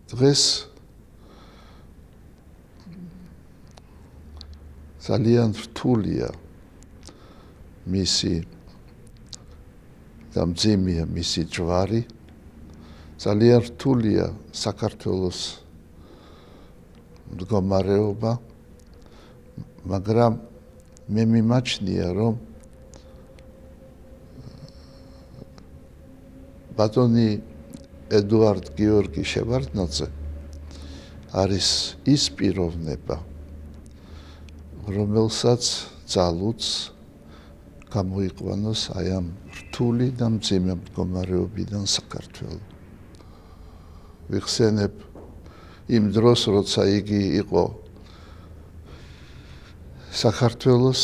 დღეს ძალიან რთულია მისი და მძიმეა მისი ჯვარი, ძალიან რთულია საქართველოს მდგომარეობა, მაგრამ მე მიმაჩნია, რომ ბატონი ედუარდ გიორგი შევარდნაძე არის ის პიროვნება, რომელსაც ძალუც გამოიყვანოს აი ამ რთული და მძიმე მდგომარეობიდან საქართველო. ვიხსენებ იმ დროს, როცა იგი იყო საქართველოს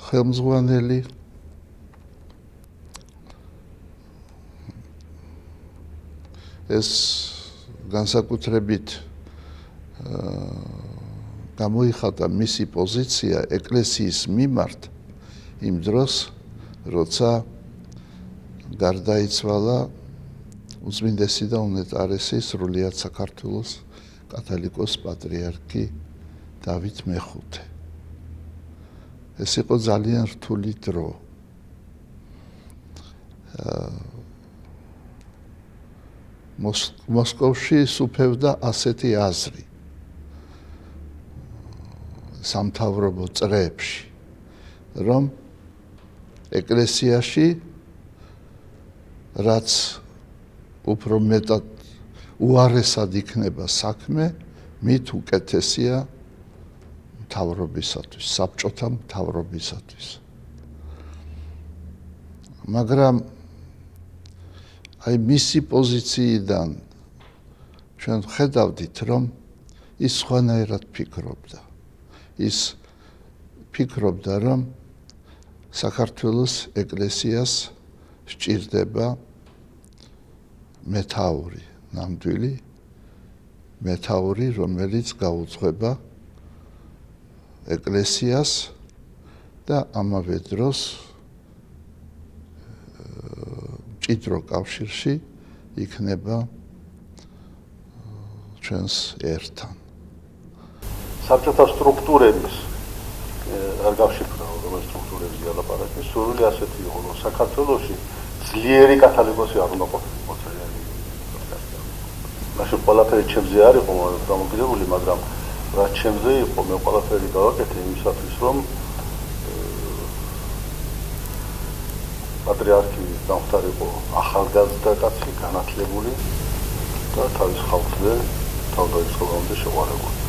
ხელმძღვანელი, ეს განსაკუთრებით გამოიხატა მისი პოზიცია ეკლესიის მიმართ იმ დროს, როცა გარდაიცვალა უწმინდესი და უნეტარესი სრულიად საქართველოს კათოლიკოს პატრიარქი დავით მეხუთე. ეს იყო ძალიან რთული დრო. მოსკოვში სუფევდა ასეთი აზრი სამთავრობო წრეებში, რომ ეკლესიაში რაც უფრო მეტად უარესად იქნება საქმე, მით უკეთესია მთავრობისათვის, საბჭოთა მთავრობისათვის. მაგრამ აი მისი პოზიციიდან ჩვენ ხედავდით, რომ ის სხვანაირად ფიქრობდა. ის ფიქრობდა, რომ საქართველოს ეკლესიას სჭირდება მეთაური, ნამდვილი მეთაური, რომელიც გაუძღვება ეკლესიას და ამავე დროს მჭიდრო კავშირში იქნება ჩვენს ერთან. საბჭოთა სტრუქტურების არ გავშიფრავ, რომ სტრუქტურებზე ალაპარაკი, სრული ასეთი იყო, რომ საქართველოში ძლიერი კათოლიკოსი არ უნდა ყოფილიყო ძალიან. მაშინ ყველაფერი ჩემზე არ იყო დამოკიდებული, მაგრამ რაც ჩემზე იყო, მე ყველაფერი გავაკეთე იმისათვის, რომ პატრიარქი დამხდარიყო ახალგაზრდა კაცი, განათლებული და თავის ხალხზე თავდაიწყებამდე შეყვარებული.